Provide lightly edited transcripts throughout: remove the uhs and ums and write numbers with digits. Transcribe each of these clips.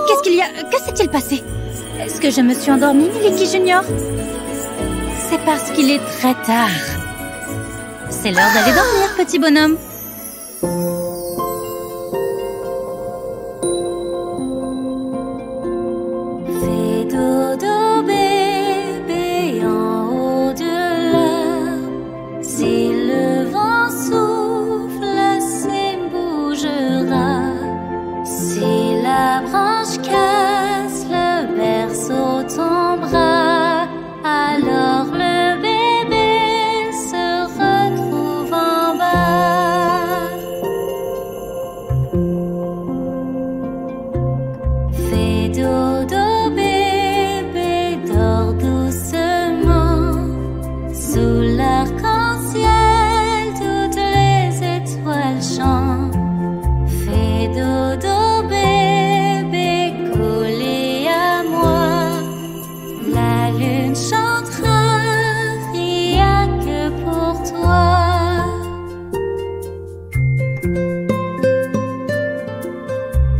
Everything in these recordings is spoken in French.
Qu'est-ce qu'il y a? Que s'est-il passé? Est-ce que je me suis endormie, Miliki Junior? C'est parce qu'il est très tard. C'est l'heure d'aller dormir, petit bonhomme. Fais dodo, bébé, en haut de l'arbre. Si le vent souffle, c'est bougera. Si la branche casse, le berceau tombera. Alors le bébé se retrouve en bas. Fais dodo, bébé, dors doucement. Sous l'arc-en-ciel, toutes les étoiles chantent. Fais dodo, bébé, collé à moi. La lune chantera, rien que pour toi.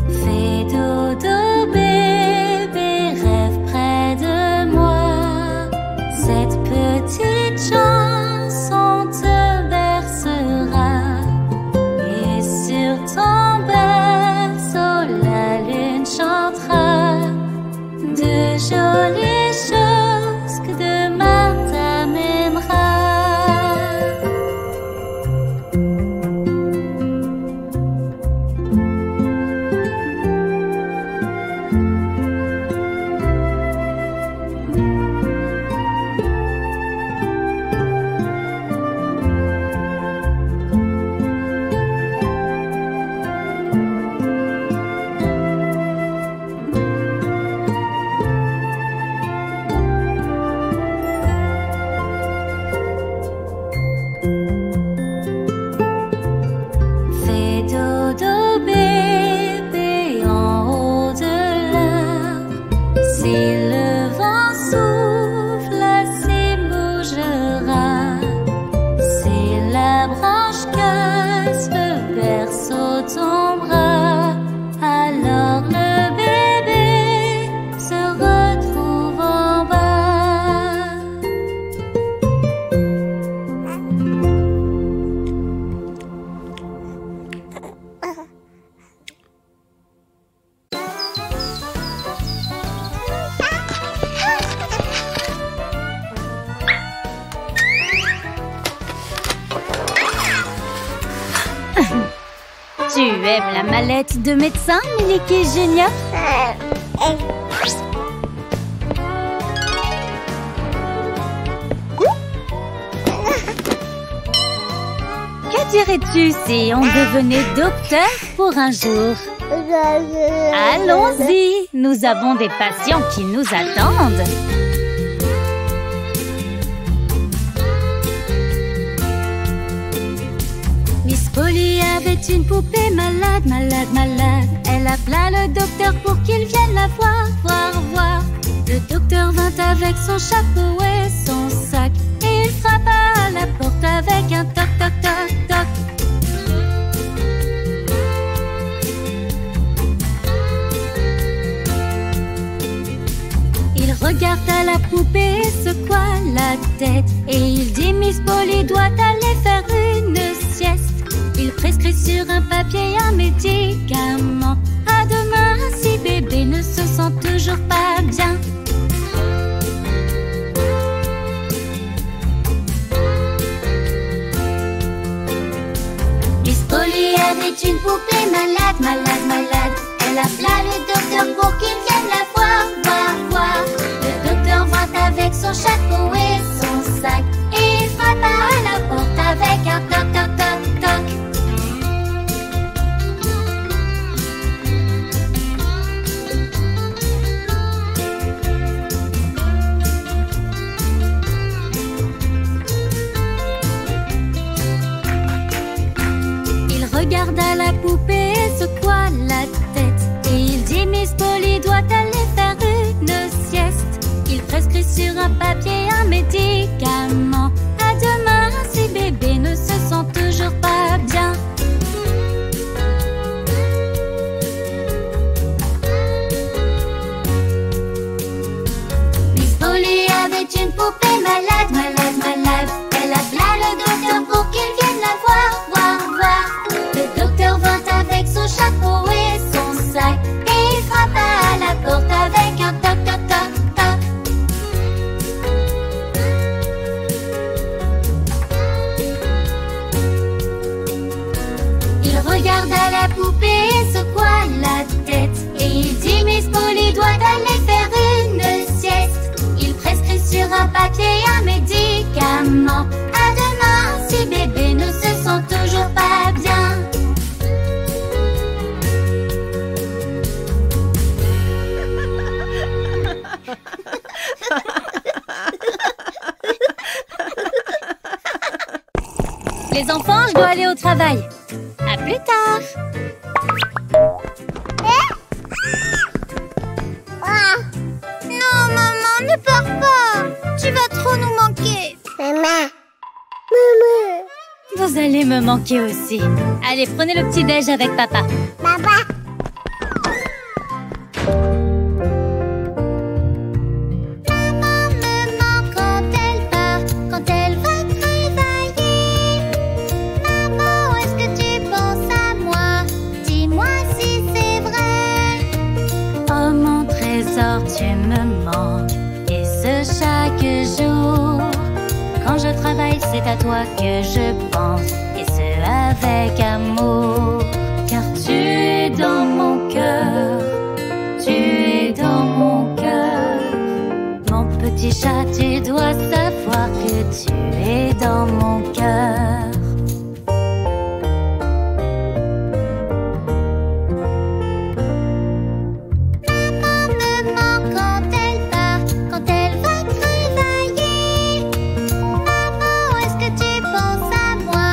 Fais dodo, bébé, rêve près de moi. Cette petite chanson te bercera. Et sur ton berceau, la lune chantera de jolies choses que demain t'amènera. Fais dodo, bébé, en haut de l'arbre. Si le vent souffle, c'est bougera. Si la branche casse, le berceau tombera. Alors le bébé se retrouve en bas. Tu aimes la mallette de médecin, Miliki Junior? Que dirais-tu si on devenait docteur pour un jour? Allons-y, nous avons des patients qui nous attendent. Miss Polly avait une poupée malade, malade, malade. Elle appela le docteur pour qu'il vienne la voir, voir. Le docteur vint avec son chapeau et son sac. Et il frappa à la porte avec un toc, toc, toc, toc. Il regarda la poupée et secoua la tête. Et il dit: Miss Polly doit aller faire une sieste. Il prescrit sur un papier un médicament. À demain si bébé ne se sent toujours pas bien. Miss Polly avait une poupée malade, malade, malade. Elle appela le docteur pour qu'il vienne la voir, voir. Le docteur vint avec son chapeau et son sac. Et il frappa à la porte avec un toc, toc, toc, toc. Il regarda la poupée et secoua la tête. Et il dit: Miss Polly doit aller faire une sieste. Il prescrit sur un papier un médicament. À demain si bébé ne se sent toujours pas bien. Il regarda la poupée et secoua la tête. Et il dit Miss Polly doit aller faire une sieste. Il prescrit sur un papier un médicament. À demain si bébé ne se sent toujours pas bien. Les enfants, je dois aller au travail. À plus tard. Non, maman, ne pars pas. Tu vas trop nous manquer. Maman. Vous allez me manquer aussi. Allez, prenez le petit-déj avec papa. Papa. Maman me manque quand elle part, quand elle va travailler. Maman, est-ce que tu penses à moi? Dis-moi si c'est vrai. Oh mon trésor, tu me manques. Et ce chaque jour. Quand je travaille, c'est à toi que je pense. Et ce avec amour. Car tu es dans mon cœur. Tu es dans mon cœur. Mon petit chat, tu dois savoir que tu es dans mon cœur. Maman me manque quand elle part, quand elle va travailler. Maman, est-ce que tu penses à moi?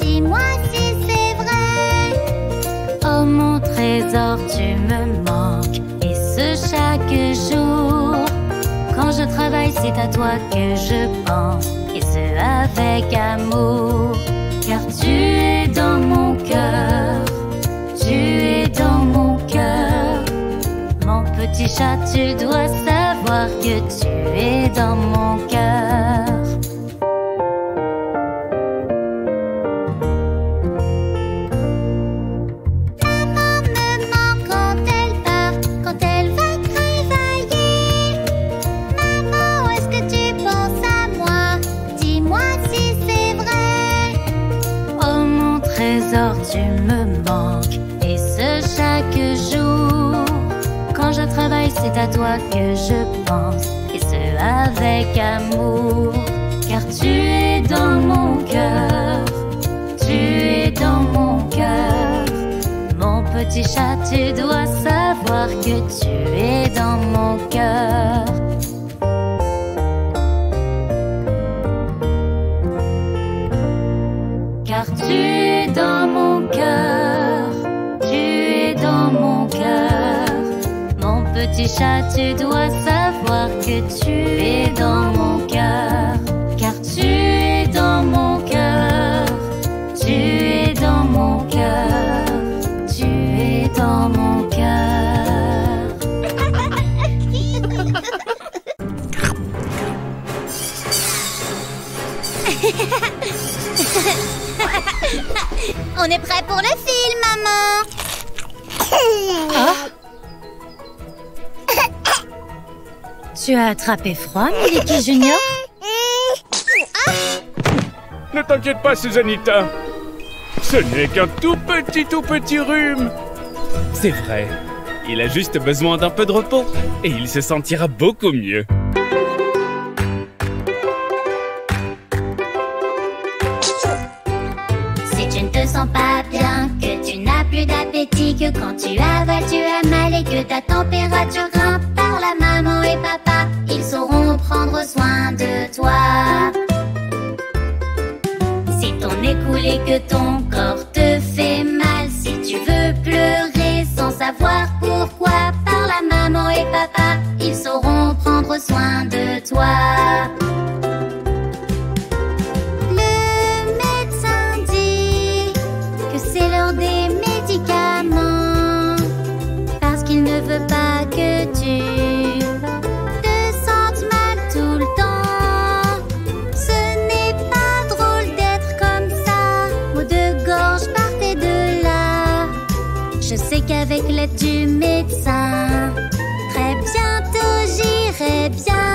Dis-moi si c'est vrai. Oh mon trésor, tu me manques. Et ce chaque jour. Quand je travaille, c'est à toi que je pense. Et ce avec amour. Car tu es dans mon cœur. Tu es dans mon cœur. Mon petit chat, tu dois savoir que tu es dans mon cœur. Maman me manque quand elle part, quand elle va travailler. Maman, est-ce que tu penses à moi? Dis-moi si c'est vrai. Oh mon trésor, tu me manques. Et ce chaque jour. Quand je travaille, c'est à toi que je pense. Et ce avec amour. Car tu es dans mon cœur. Tu es dans mon cœur. Mon petit chat, tu dois savoir que tu es dans mon cœur. Car tu es dans mon cœur. Tu es dans mon cœur. Mon petit chat, tu dois savoir que tu es dans mon cœur. Car tu es dans mon cœur. Tu es dans mon cœur. Tu es dans mon cœur. On est prêt pour le film, maman. Tu as attrapé froid, Milky Junior? Ne t'inquiète pas, Susanita. Ce n'est qu'un tout petit rhume. C'est vrai, il a juste besoin d'un peu de repos et il se sentira beaucoup mieux. Si tu ne te sens pas bien, que tu n'as plus d'appétit, que quand tu avales, tu as mal et que ta température grimpe, par la maman et papa, ils sauront prendre soin de toi. Si ton nez coule et que ton corps te fait mal, si tu veux pleurer sans savoir pourquoi, par la maman et papa, ils sauront prendre soin de toi. Le médecin dit que c'est l'heure des médicaments, parce qu'il ne veut pas que tu te sentes mal tout le temps. Ce n'est pas drôle d'être comme ça, maux de gorge partez de là. Je sais qu'avec l'aide du médecin, très bientôt j'irai bien.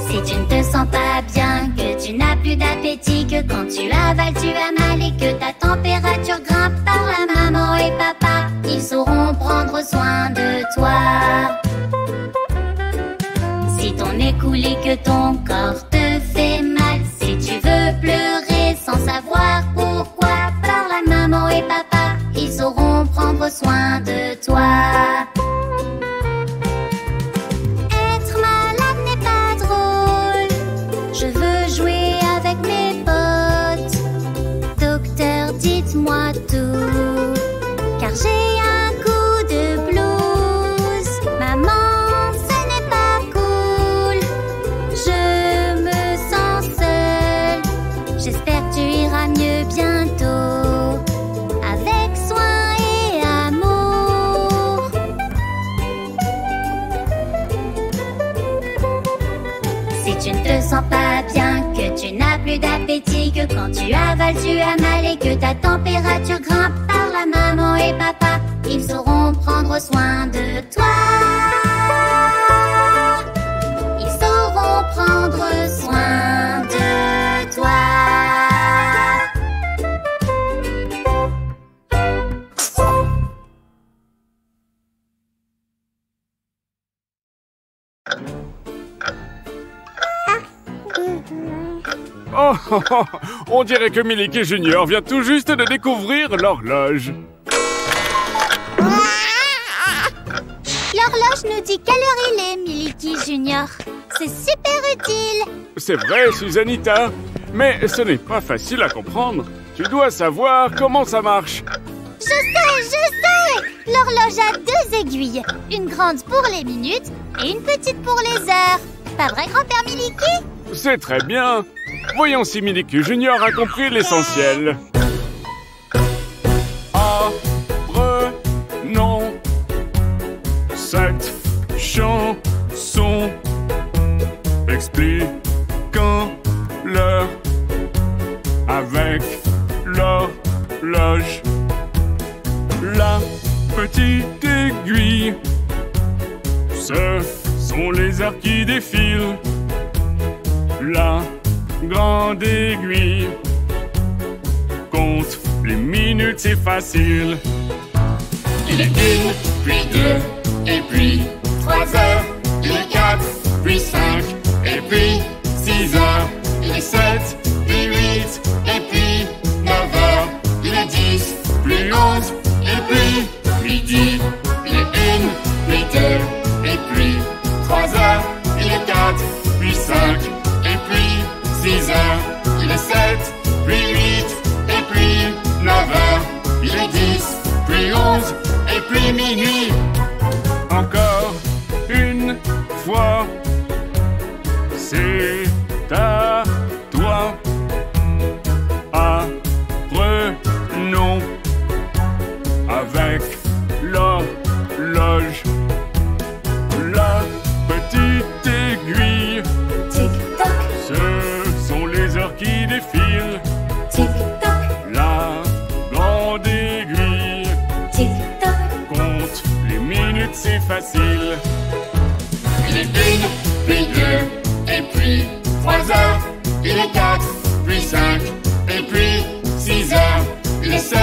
Si tu ne te sens pas bien, d'appétit, que quand tu avales tu as mal et que ta température grimpe. Par la maman et papa, ils sauront prendre soin de toi. Si ton nez coule et que ton corps te fait mal, si tu veux pleurer sans savoir pourquoi, par la maman et papa, ils sauront prendre soin de toi. Être malade n'est pas drôle, je veux jouer avec mes potes. Docteur, dites-moi tout, car j'ai un coup de blues. Maman, ce n'est pas cool, je me sens seule. J'espère que tu iras mieux bientôt, avec soin et amour. Si tu ne te sens pas bien, que tu n'as plus d'appétit, que quand tu avales tu as mal et que ta température grimpe, par la maman et papa, ils sauront prendre soin de toi. Ils sauront prendre soin de toi. Oh, oh, oh, on dirait que Miliki Junior vient tout juste de découvrir l'horloge. L'horloge nous dit quelle heure il est, Miliki Junior. C'est super utile. C'est vrai, Susanita, mais ce n'est pas facile à comprendre. Tu dois savoir comment ça marche. Je sais. L'horloge a 2 aiguilles. Une grande pour les minutes et une petite pour les heures. Pas vrai, grand-père Miliki? C'est très bien. Voyons si Miliki Junior a compris l'essentiel. Apprenons cette chanson expliquant l'heure avec l'horloge. La petite aiguille, ce sont les heures qui défilent. La grande aiguille compte les minutes, c'est facile. Il est 1, puis 2, et puis 3 heures. Il est 4, puis 5, et puis 6 heures. Il est 7, puis 8, et puis 9 heures. Il est 10, puis 11, et puis midi. Il est 1, puis 2, et puis 3 heures. Il est 4, puis 5, et puis 6 heures. Il est 7, puis 8, et puis 9 heures. Il est 10, puis 11, et puis minuit. Encore une fois, c'est à toi. Apprenons avec l'horloge. La petite aiguille, Tic-toc, ce sont les heures qui défilent. tic-toc, La grande aiguille tic-toc. compte les minutes, c'est facile. Il est 1, puis 2, et puis 3 heures. Il est 4, puis 5, et puis 6 heures. Il est 7,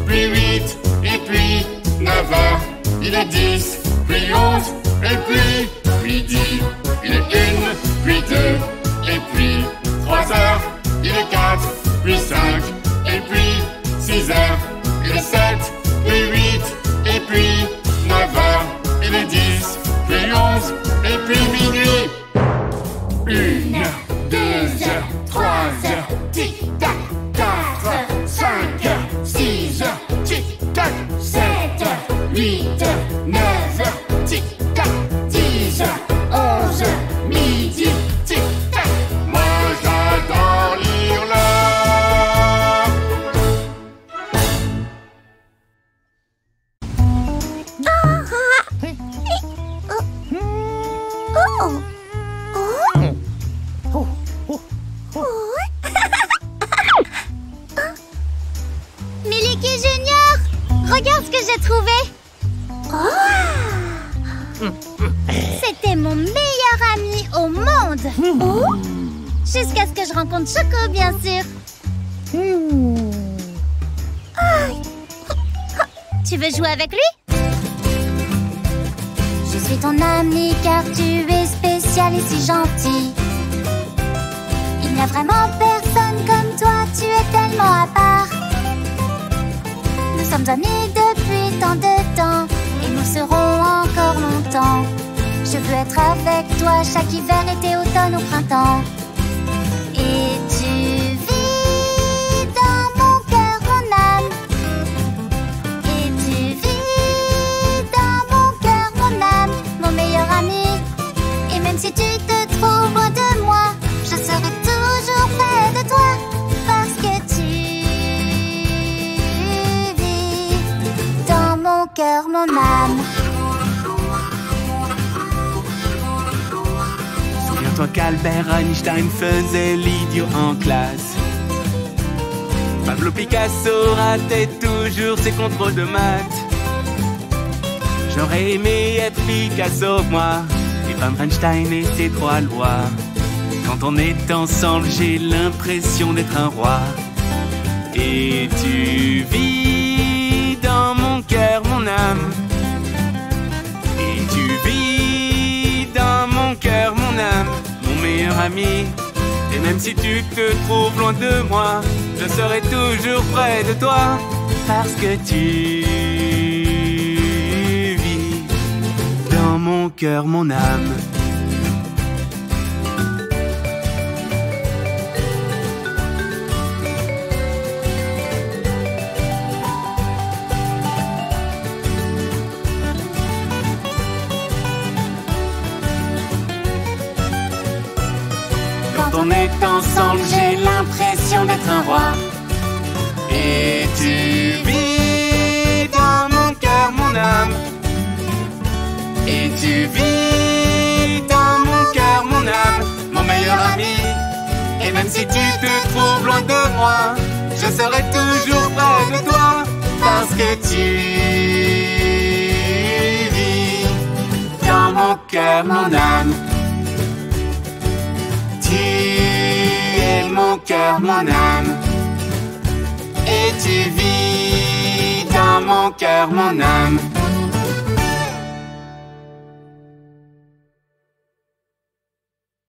puis 8, et puis 9 heures. Il est 10, puis 11, et puis midi. Il est 1, puis 2, et puis 3 heures. Il est 4, puis 5, et puis 6 heures. Il est 7, puis 8, et puis 9 heures. Il est 10, puis 11, et puis minuit. 1 heure, 2 heures, 3 heures, tic-tac, 4 heures, 5 heures, 6 heures, tic-tac, 7 heures, 8 heures, 9 heures, tic-tac, 10 heures, 11 heures, midi, tic-tac. Jusqu'à ce que je rencontre Choco, bien sûr. Tu veux jouer avec lui? Je suis ton ami car tu es spécial et si gentil. Il n'y a vraiment personne comme toi, tu es tellement à part. Nous sommes amis depuis tant de temps et nous serons encore longtemps. Je veux être avec toi chaque hiver, été, automne ou printemps. Et tu vis dans mon cœur, mon âme. Et tu vis dans mon cœur, mon âme, mon meilleur ami. Et même si tu te trouves loin de moi, je serai toujours près de toi. Parce que tu vis dans mon cœur, mon âme. Souviens-toi qu'Albert Einstein faisait l'idiot en classe. Pablo Picasso ratait toujours ses contrôles de maths. J'aurais aimé être Picasso, moi, et peindre Einstein et ses trois lois. Quand on est ensemble, j'ai l'impression d'être un roi. Et tu vis dans mon cœur, mon âme. Et tu vis dans mon cœur, mon âme, mon meilleur ami. Et même si tu te trouves loin de moi, je serai toujours près de toi. Parce que tu vis dans mon cœur, mon âme. Quand on est ensemble, j'ai l'impression d'être un roi. Et tu vis dans mon cœur, mon âme. Et tu vis dans mon cœur, mon âme, mon meilleur ami. Et même si tu te trouves loin de moi, je serai toujours près de toi. Parce que tu vis dans mon cœur, mon âme. Tu es mon cœur, mon âme. Et tu vis dans mon cœur, mon âme.